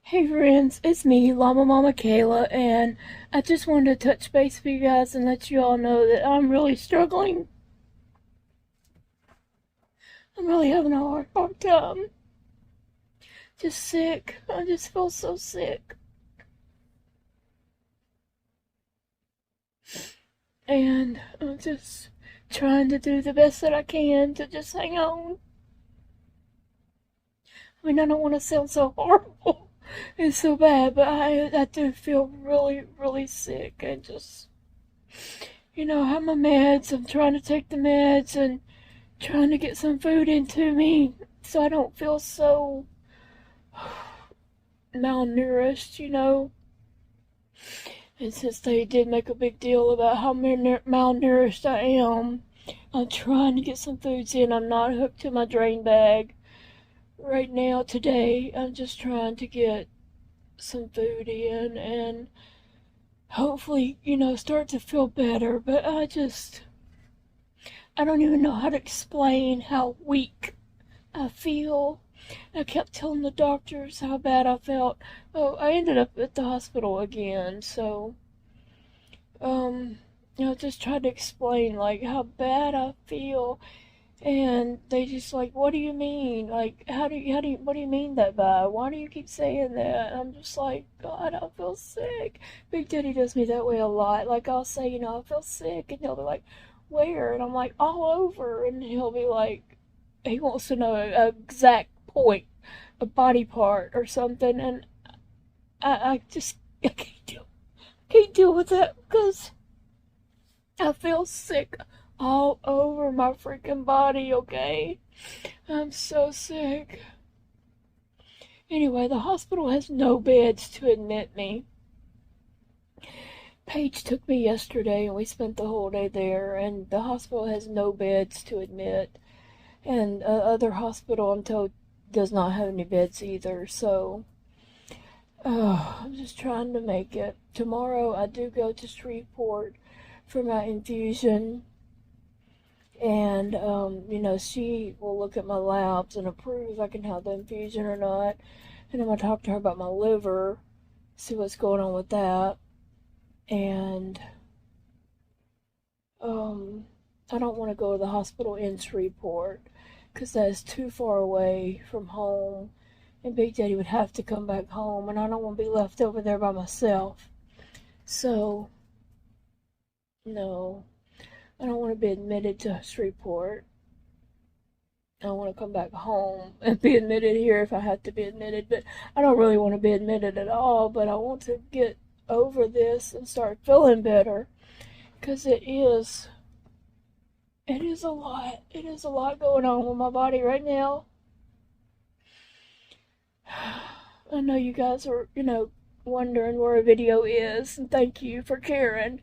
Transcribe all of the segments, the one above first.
Hey friends, it's me, Llama Mama Kayla, and I just wanted to touch base with you guys and let you all know that I'm really struggling. I'm really having a hard time. Just sick. I just feel so sick. And I'm just trying to do the best that I can to just hang on. I mean, I don't want to sound so horrible. It's so bad, but I do feel really sick and just, I have my meds. I'm trying to take the meds and trying to get some food into me so I don't feel so malnourished. And since they did make a big deal about how malnourished I am, I'm trying to get some foods in. I'm not hooked to my drain bag right now today. I'm just trying to get some food in and hopefully, start to feel better. But I don't even know how to explain how weak I feel. I kept telling the doctors how bad I felt. Oh, I ended up at the hospital again, so just tried to explain like how bad I feel, and they just like, what do you mean? Like, what do you mean that bad? Why do you keep saying that? And I'm just like, God, I feel sick. Big Daddy does me that way a lot. Like, I'll say, I feel sick, and he'll be like, where? And I'm like, all over, and he'll be like, he wants to know an exact point, a body part or something, and I just I can't deal with that because I feel sick all over my freaking body. Okay, I'm so sick. Anyway, the hospital has no beds to admit me. Paige took me yesterday and we spent the whole day there, and the hospital has no beds to admit, and other hospital I'm told does not have any beds either. So I'm just trying to make it. Tomorrow I do go to Shreveport for my infusion, and she will look at my labs and approve if I can have the infusion or not. And I'm gonna talk to her about my liver, see what's going on with that, and I don't want to go to the hospital in Shreveport because that is too far away from home, and Big Daddy would have to come back home, and I don't want to be left over there by myself. So, no, I don't want to be admitted to Shreveport. I want to come back home and be admitted here if I have to be admitted, but I don't really want to be admitted at all, but I want to get over this and start feeling better because it is a lot. It is a lot going on with my body right now. I know you guys are, wondering where a video is, and thank you for caring.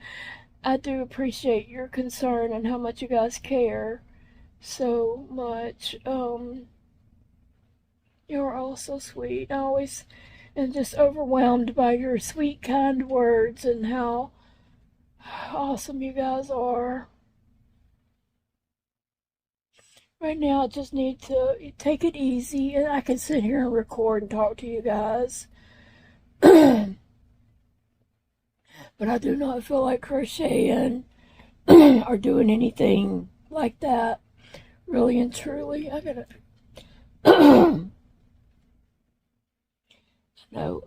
I do appreciate your concern and how much you guys care so much. You're all so sweet. I always am just overwhelmed by your sweet, kind words and how awesome you guys are. Right now, I just need to take it easy, and I can sit here and record and talk to you guys. But I do not feel like crocheting or doing anything like that. Really and truly, I gotta. no,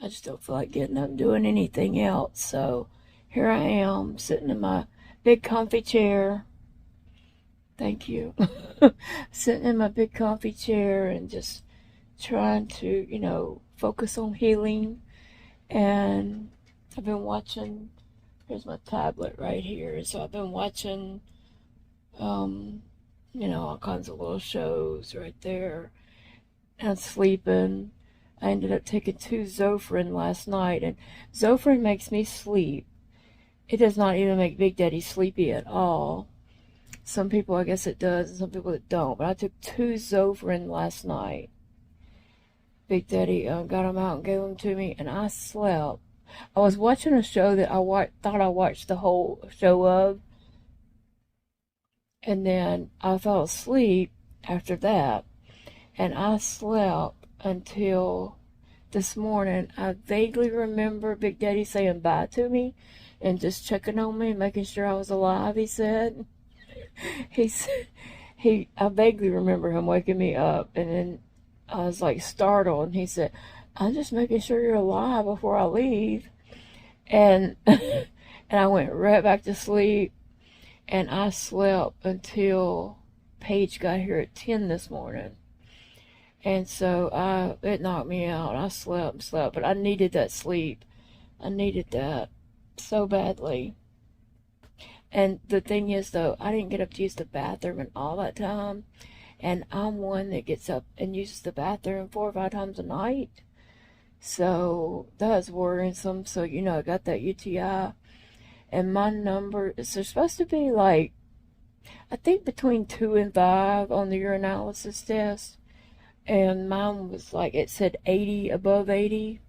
I just don't feel like getting up and doing anything else. So here I am, sitting in my big comfy chair. Thank you. Sitting in my big comfy chair and just trying to, focus on healing. And I've been watching, here's my tablet right here. So I've been watching, all kinds of little shows right there. And sleeping. I ended up taking 2 Zofran last night, and Zofran makes me sleep. It does not even make Big Daddy sleepy at all. Some people, I guess it does, and some people it don't. But I took 2 Zofran last night. Big Daddy got them out and gave them to me, and I slept. I was watching a show that thought I watched the whole show of, and then I fell asleep after that. and I slept until this morning. I vaguely remember Big Daddy saying bye to me and just checking on me, making sure I was alive, he said. I vaguely remember him waking me up, and then I was like startled, and he said, I'm just making sure you're alive before I leave. And and I went right back to sleep, and I slept until Paige got here at 10 this morning. And so it knocked me out. I slept and slept, but I needed that sleep. I needed that so badly. And the thing is, though, I didn't get up to use the bathroom in all that time. And I'm one that gets up and uses the bathroom 4 or 5 times a night. So that's worrisome. So, I got that UTI. And my number is supposed to be like, I think between 2 and 5 on the urinalysis test. And mine was like, it said 80, above 80.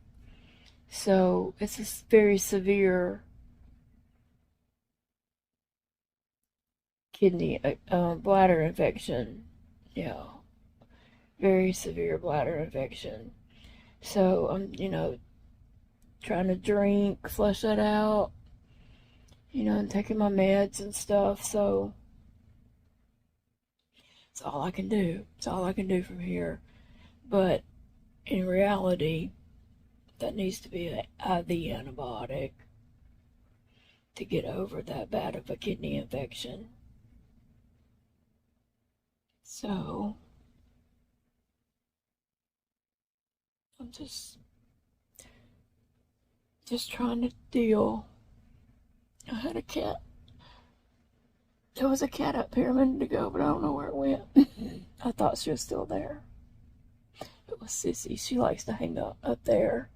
So it's a very severe kidney, bladder infection. Yeah, very severe bladder infection. So I'm, trying to drink, flush that out, and taking my meds and stuff. So it's all I can do. It's all I can do from here. But in reality, that needs to be an IV antibiotic to get over that bad of a kidney infection. So I'm just trying to deal. I had a cat. There was a cat up here a minute ago, but I don't know where it went. I thought she was still there. It was Sissy. She likes to hang up there.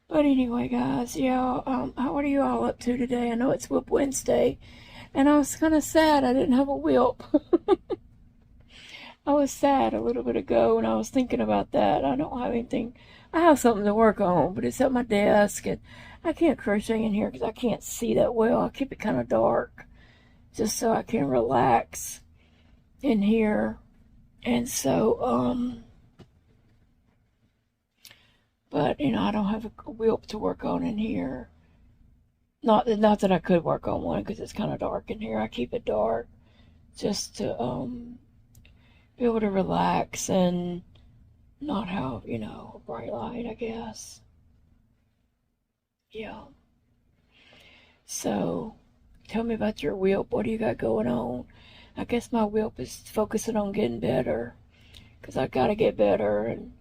But anyway, guys, yeah, what are you all up to today? I know it's Whip Wednesday, and I was kind of sad I didn't have a whip. I was sad a little bit ago, and I was thinking about that. I don't have anything. I have something to work on, but it's at my desk, and I can't crochet in here because I can't see that well. I keep it kind of dark just so I can relax in here. And so, but, I don't have a wheel to work on in here. Not that I could work on one because it's kind of dark in here. I keep it dark just to, be able to relax and not have, a bright light, I guess. Yeah. So, tell me about your whelp. What do you got going on? I guess my whelp is focusing on getting better, because I gotta get better, and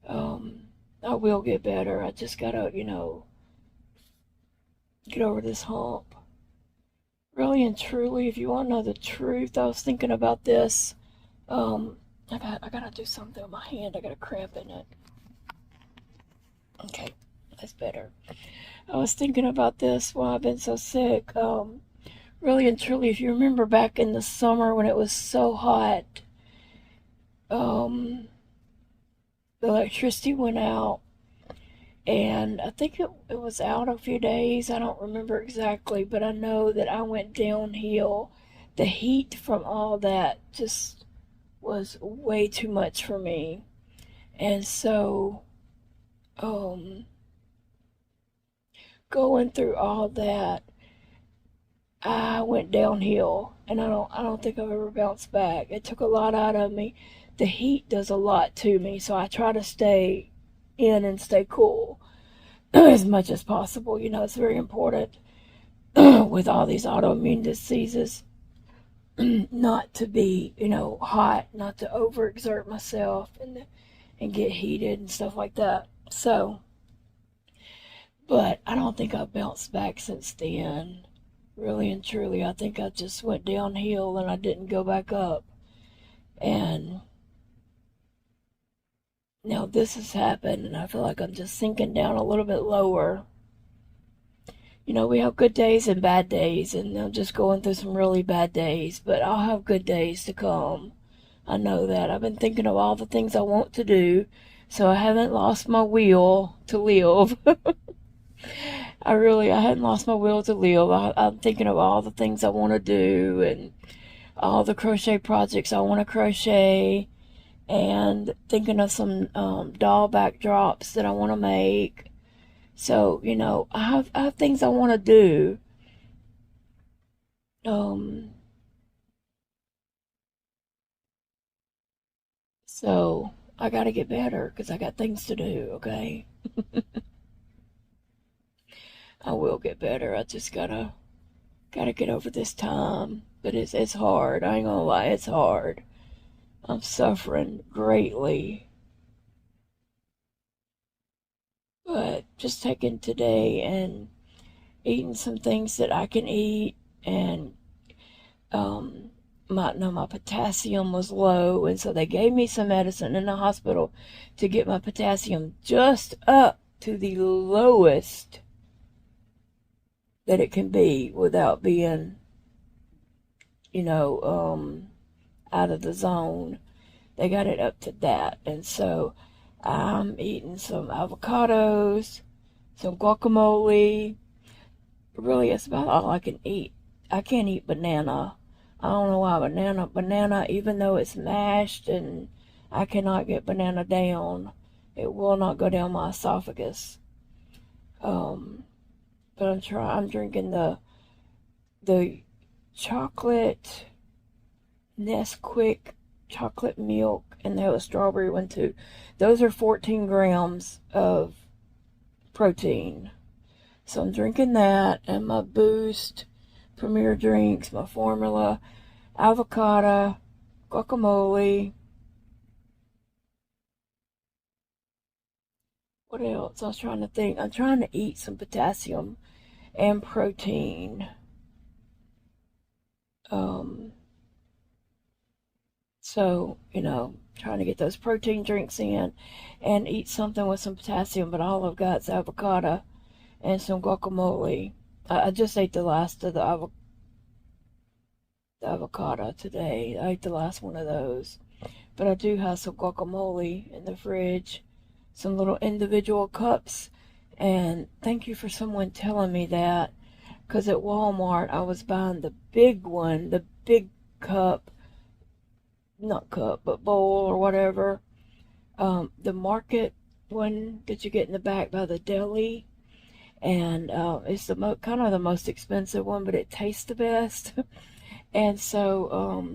I will get better. I just gotta, get over this hump. Really and truly, if you want to know the truth, I was thinking about this. I gotta do something with my hand. I got a cramp in it. Okay, that's better. I was thinking about this while I've been so sick. Really and truly, if you remember back in the summer when it was so hot, the electricity went out, and I think it was out a few days. I don't remember exactly, but I know that I went downhill. The heat from all that just was way too much for me. And so, going through all that, I went downhill, and I don't think I've ever bounced back. It took a lot out of me. The heat does a lot to me, so I try to stay in and stay cool as much as possible. It's very important with all these autoimmune diseases not to be, hot, not to overexert myself and get heated and stuff like that. So, but I don't think I've bounced back since then. Really and truly, I think I just went downhill and I didn't go back up. And now this has happened, and I feel like I'm just sinking down a little bit lower. We have good days and bad days, and I'm just going through some really bad days, but I'll have good days to come. I know that. I've been thinking of all the things I want to do, so I haven't lost my will to live. I hadn't lost my will to live. I'm thinking of all the things I want to do, and all the crochet projects I want to crochet, and thinking of some doll backdrops that I want to make. So, you know, I have things I want to do. So I got to get better because I got things to do, okay? I will get better. I just gotta get over this time. But it's hard. I ain't gonna lie, it's hard. I'm suffering greatly. But just taking today and eating some things that I can eat, and my potassium was low, and so they gave me some medicine in the hospital to get my potassium just up to the lowest that it can be without being, you know, out of the zone. They got it up to that, and so I'm eating some avocados, some guacamole. Really, it's about all I can eat. I can't eat banana. I don't know why. Banana, even though it's mashed and I cannot get banana down, it will not go down my esophagus. But I'm drinking the chocolate Nesquik chocolate milk, and they have a strawberry one too. Those are 14 grams of protein. So I'm drinking that, and my Boost, Premier drinks, my formula, avocado, guacamole. What else? I was trying to think. I'm trying to eat some potassium and protein. So, you know, trying to get those protein drinks in and eat something with some potassium, but all I've got is avocado and some guacamole. I just ate the last of the avocado today. I ate the last one of those. But I do have some guacamole in the fridge, some little individual cups. And thank you for someone telling me that, because at Walmart I was buying the big one, the big cup, not cup, but bowl or whatever. The market one that you get in the back by the deli. And it's the kind of the most expensive one, but it tastes the best. And so,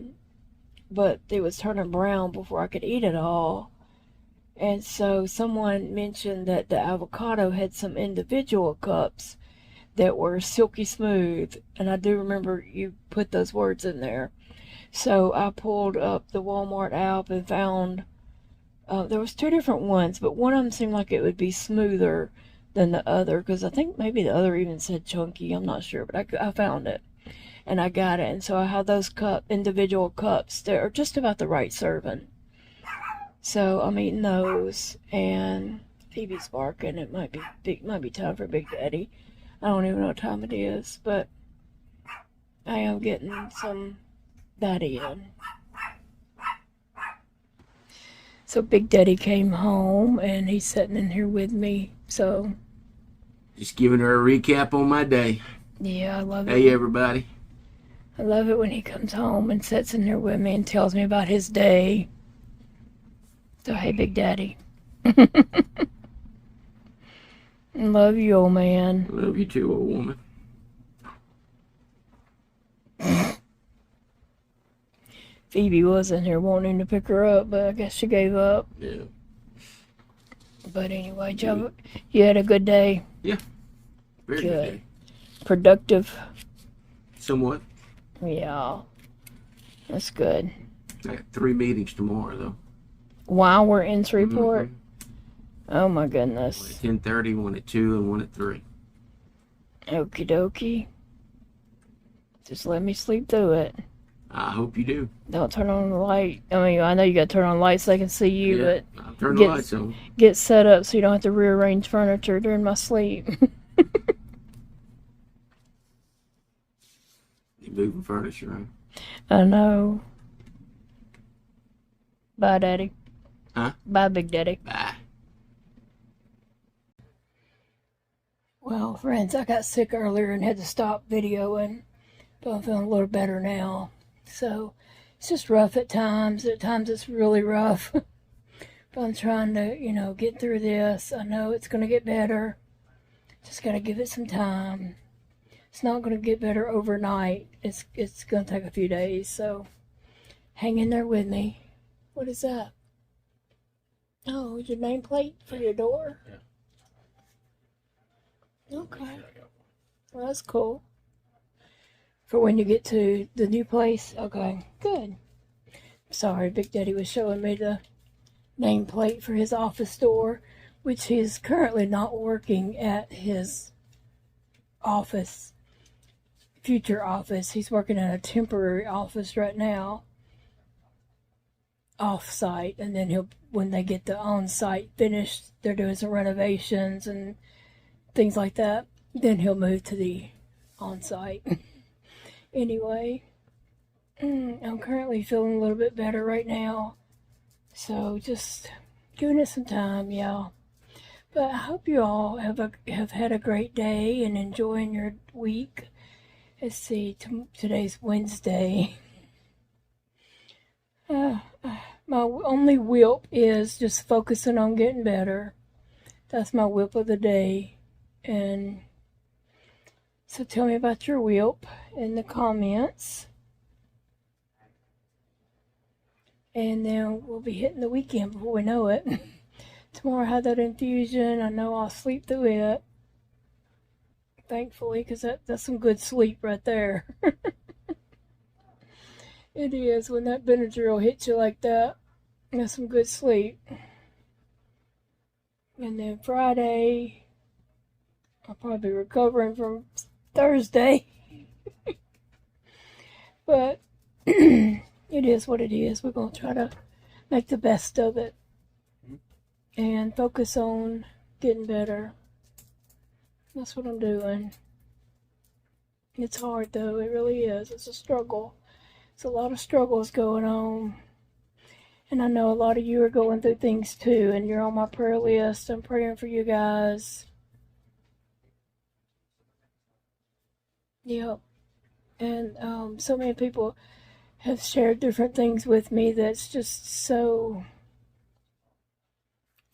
but it was turning brown before I could eat it all. And so someone mentioned that the avocado had some individual cups that were silky smooth. And I do remember you put those words in there. So I pulled up the Walmart app and found there was two different ones, but one of them seemed like it would be smoother than the other, because I think maybe the other even said chunky. I'm not sure, but I found it and I got it. And so I have those individual cups that are just about the right serving. So I'm eating those, and Phoebe's barking. It might be time for Big Daddy. I don't even know what time it is, but I am getting some Daddy in. So Big Daddy came home, and he's sitting in here with me. So just giving her a recap on my day. Yeah, I love it. Hey, everybody. I love it when he comes home and sits in there with me and tells me about his day. So, hey, Big Daddy. Love you, old man. Love you too, old woman. Phoebe was in here wanting to pick her up, but I guess she gave up. Yeah. But anyway, you had a good day? Yeah. Very good day. Productive? Somewhat. Yeah. That's good. I got 3 meetings tomorrow, though. While we're in Shreveport? Mm-hmm. Oh, my goodness. One at 10:30, one at 2, and one at 3. Okie dokie. Just let me sleep through it. I hope you do. Don't turn on the light. I mean, I know you got to turn on lights so they can see you, yeah, but I'll turn the lights on. Get set up so you don't have to rearrange furniture during my sleep. You're moving furniture, huh? I know. Bye, Daddy. Huh? Bye, Big Daddy. Bye. Well, friends, I got sick earlier and had to stop videoing, but I'm feeling a little better now. So, It's just rough at times. At times it's really rough. But I'm trying to, get through this. I know it's going to get better. Just got to give it some time. It's not going to get better overnight. It's going to take a few days. So hang in there with me. What is that? Oh, your nameplate for your door? Yeah. Okay. Well, that's cool. For when you get to the new place? Okay, good. Sorry, Big Daddy was showing me the nameplate for his office door, which he is currently not working at his office, future office. He's working in a temporary office right now, off-site, and then when they get the on-site finished, they're doing some renovations and things like that, then he'll move to the on-site. Anyway, I'm currently feeling a little bit better right now, so just giving it some time, yeah. But I hope you all have had a great day and enjoying your week. Let's see, today's Wednesday. My only whip is just focusing on getting better. That's my whip of the day. And so tell me about your whip in the comments. And then we'll be hitting the weekend before we know it. Tomorrow I have that infusion. I know I'll sleep through it. Thankfully, because that's some good sleep right there. It is. When that Benadryl hits you like that, that's some good sleep. And then Friday, I'll probably be recovering from Thursday. But it is what it is. We're going to try to make the best of it and focus on getting better. That's what I'm doing. It's hard though. It really is. It's a struggle. It's a lot of struggles going on. And I know a lot of you are going through things too, and you're on my prayer list. I'm praying for you guys. Yep. And so many people have shared different things with me that's just so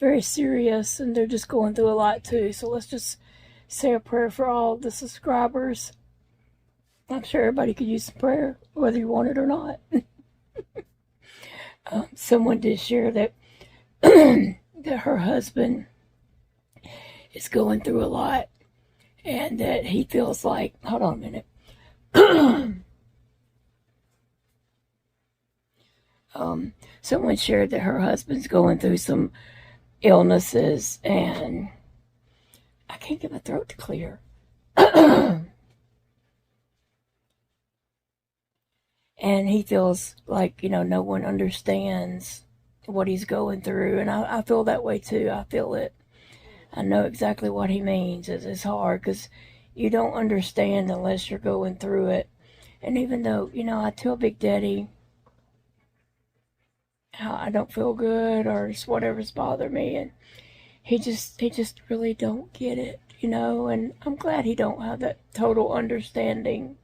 very serious, and they're just going through a lot too. So let's just say a prayer for all the subscribers. I'm sure everybody could use some prayer, whether you want it or not. Someone did share that that her husband is going through a lot, and that he feels like, hold on a minute. Someone shared that her husband's going through some illnesses, and I can't get my throat to clear. And he feels like, no one understands what he's going through. And I feel that way too. I feel it. I know exactly what he means. It's hard because you don't understand unless you're going through it. And even though, I tell Big Daddy how I don't feel good or just whatever's bothering me, and he just really don't get it, and I'm glad he don't have that total understanding.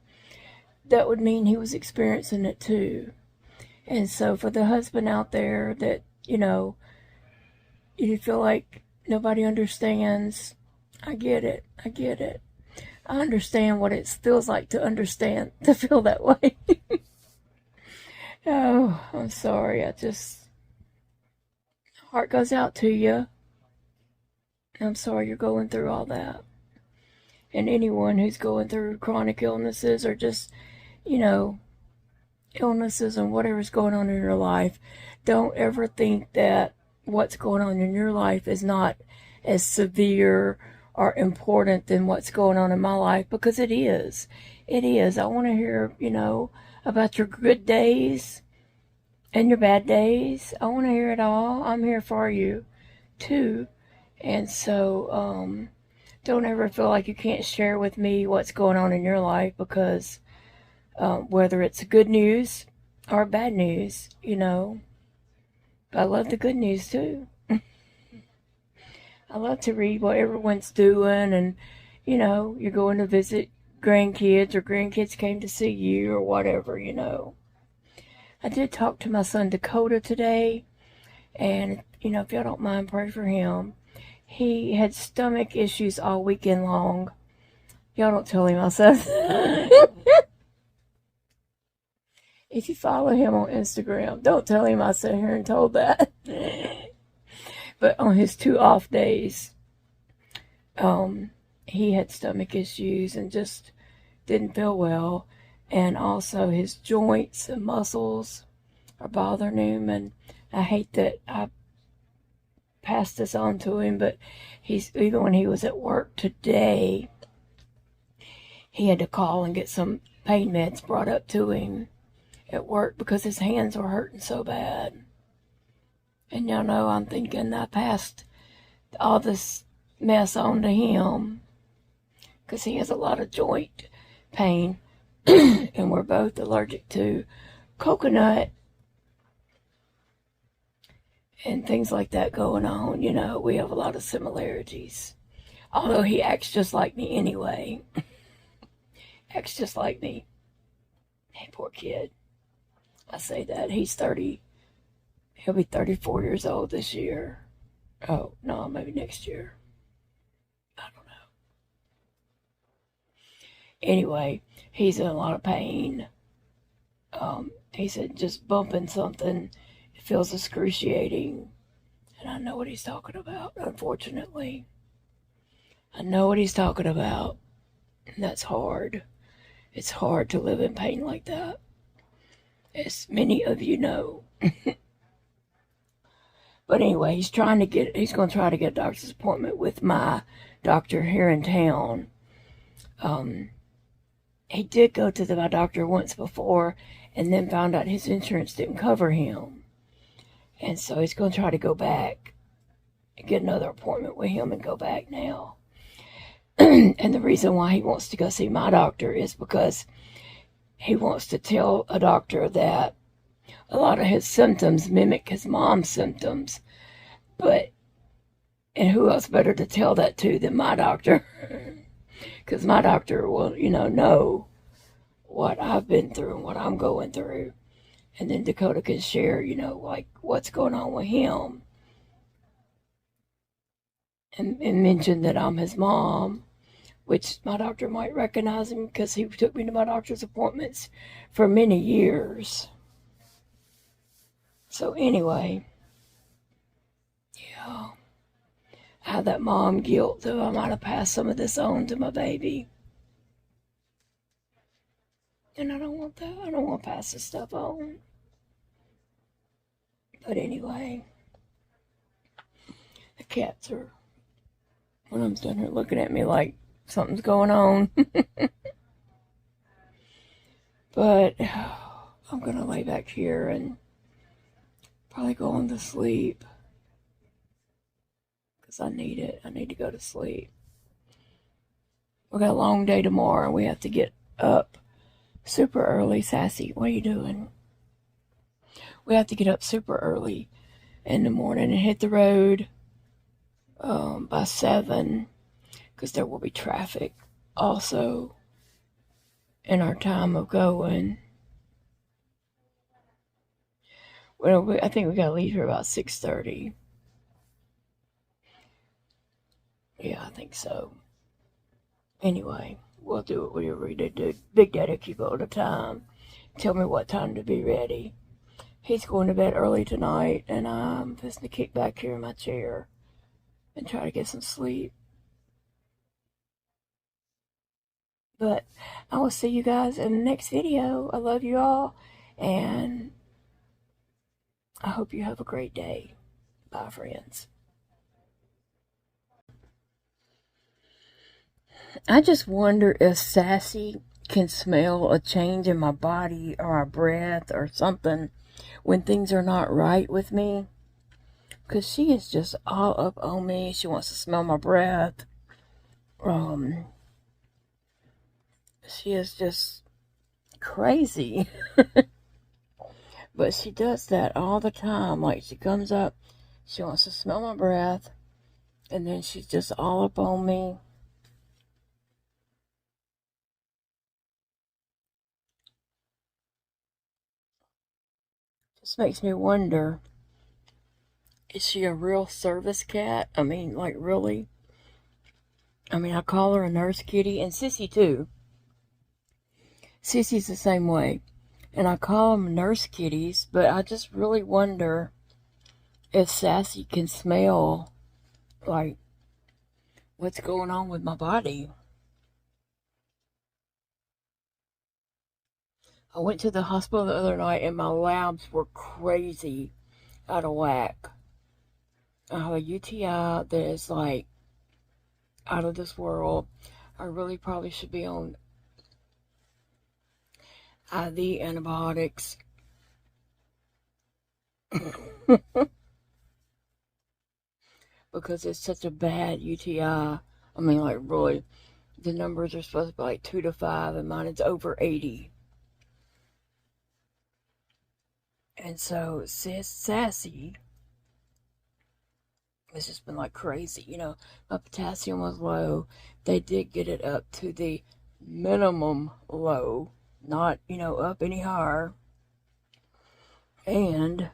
That would mean he was experiencing it too. And so for the husband out there that, you feel like nobody understands, I get it. I understand what it feels like to feel that way. Oh, I'm sorry. Heart goes out to you. I'm sorry you're going through all that. And anyone who's going through chronic illnesses or just, illnesses and whatever's going on in your life, don't ever think that what's going on in your life is not as severe or important than what's going on in my life, because it is. It is. I want to hear, about your good days and your bad days. I want to hear it all. I'm here for you too. And so, don't ever feel like you can't share with me what's going on in your life, because whether it's good news or bad news, I love the good news too. I love to read what everyone's doing, and you're going to visit grandkids, or grandkids came to see you, or whatever. I did talk to my son Dakota today, and you know, if y'all don't mind, pray for him. He had stomach issues all weekend long. Y'all don't tell him I said if you follow him on Instagram, don't tell him I sat here and told that. But on his 2 off days, he had stomach issues and just didn't feel well. And also his joints and muscles are bothering him. And I hate that I passed this on to him, but even when he was at work today, he had to call and get some pain meds brought up to him at work because his hands were hurting so bad. And y'all know, I'm thinking I passed all this mess on to him because he has a lot of joint pain and we're both allergic to coconut and things like that going on. You know, we have a lot of similarities. Although he acts just like me anyway. Acts just like me. Hey, poor kid. I say that. He's 30. He'll be 34 years old this year. Oh, no, maybe next year. I don't know. Anyway, he's in a lot of pain. He said just bumping something, it feels excruciating. And I know what he's talking about, unfortunately. I know what he's talking about. And that's hard. It's hard to live in pain like that, as many of you know. But anyway, he's going to try to get a doctor's appointment with my doctor here in town. He did go to my doctor once before and then found out his insurance didn't cover him. And so he's going to try to go back and get another appointment with him and go back now. And the reason why he wants to go see my doctor is because he wants to tell a doctor that a lot of his symptoms mimic his mom's symptoms. And who else better to tell that to than my doctor? Because my doctor will, know what I've been through and what I'm going through. And then Dakota can share, like what's going on with him. And mention that I'm his mom, which my doctor might recognize him because he took me to my doctor's appointments for many years. So anyway, yeah, I have that mom guilt that I might have passed some of this on to my baby. And I don't want that. I don't want to pass this stuff on. But anyway, the cats are, one of them's down here looking at me like something's going on. But I'm going to lay back here and probably go on to sleep. Because I need it. I need to go to sleep. We got a long day tomorrow. We have to get up super early. Sassy, what are you doing? We have to get up super early in the morning and hit the road by 7 because there will be traffic also in our time of going. Well, I think we got to leave here about 6:30. Yeah, I think so. Anyway, we'll do it whatever we do. Big Daddy keep all the time. Tell me what time to be ready. He's going to bed early tonight, and I'm just going to kick back here in my chair and try to get some sleep. But I will see you guys in the next video. I love you all, and I hope you have a great day. Bye, friends. I just wonder if Sassy can smell a change in my body or my breath or something when things are not right with me. Because she is just all up on me. She wants to smell my breath. She is just crazy. But she does that all the time. Like, she comes up, she wants to smell my breath, and then she's just all up on me. This makes me wonder, is she a real service cat? I mean, like, really? I mean, I call her a nurse kitty, and Sissy too. Sissy's the same way. And I call them nurse kitties, but I just really wonder if Sassy can smell, like, what's going on with my body. I went to the hospital the other night and my labs were crazy out of whack. I have a UTI that is like out of this world. I really probably should be on IV antibiotics. Because it's such a bad UTI. I mean, like, really, the numbers are supposed to be like 2 to 5, and mine is over 80. And so, Sassy has just been like crazy. You know, my potassium was low. They did get it up to the minimum low, not, you know, up any higher. And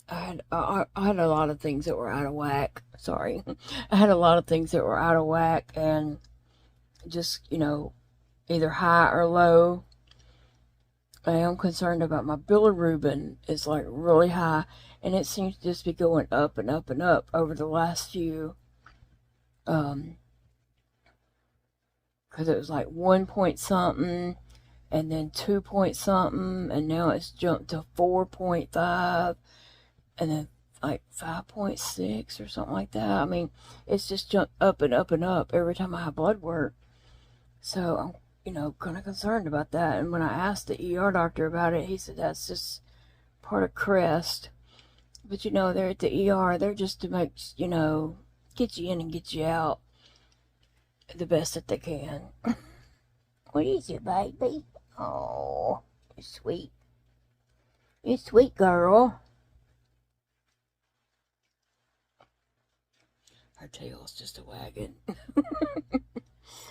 I had a lot of things that were out of whack. Sorry. I had a lot of things that were out of whack and just, you know, either high or low. I am concerned about my bilirubin is like really high, and it seems to just be going up and up and up over the last few, because it was like 1 point something, and then 2 point something, and now it's jumped to 4.5, and then like 5.6 or something like that. I mean, it's just jumped up and up and up every time I have blood work. So I'm, you know, kind of concerned about that. And when I asked the ER doctor about it, he said that's just part of CREST. But you know, they're at the ER. They're just to make, you know, get you in and get you out the best that they can. What is it, baby? Oh, you're sweet. You're sweet, girl. Her tail's just a wagging.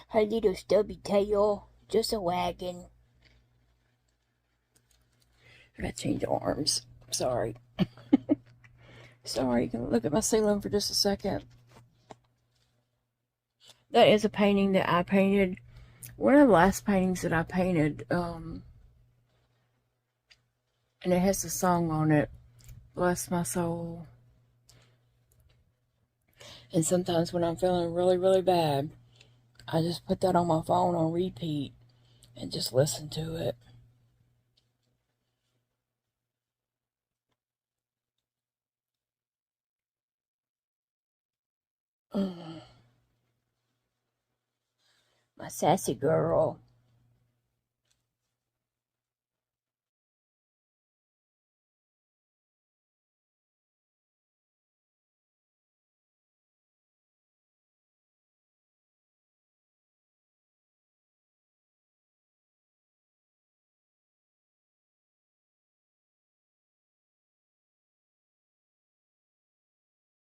Her little stubby tail, just a wagging. I gotta change arms. Sorry. Sorry, can look at my ceiling for just a second. That is a painting that I painted. One of the last paintings that I painted, and it has a song on it, Bless My Soul. And sometimes when I'm feeling really, really bad, I just put that on my phone on repeat and just listen to it. My sassy girl.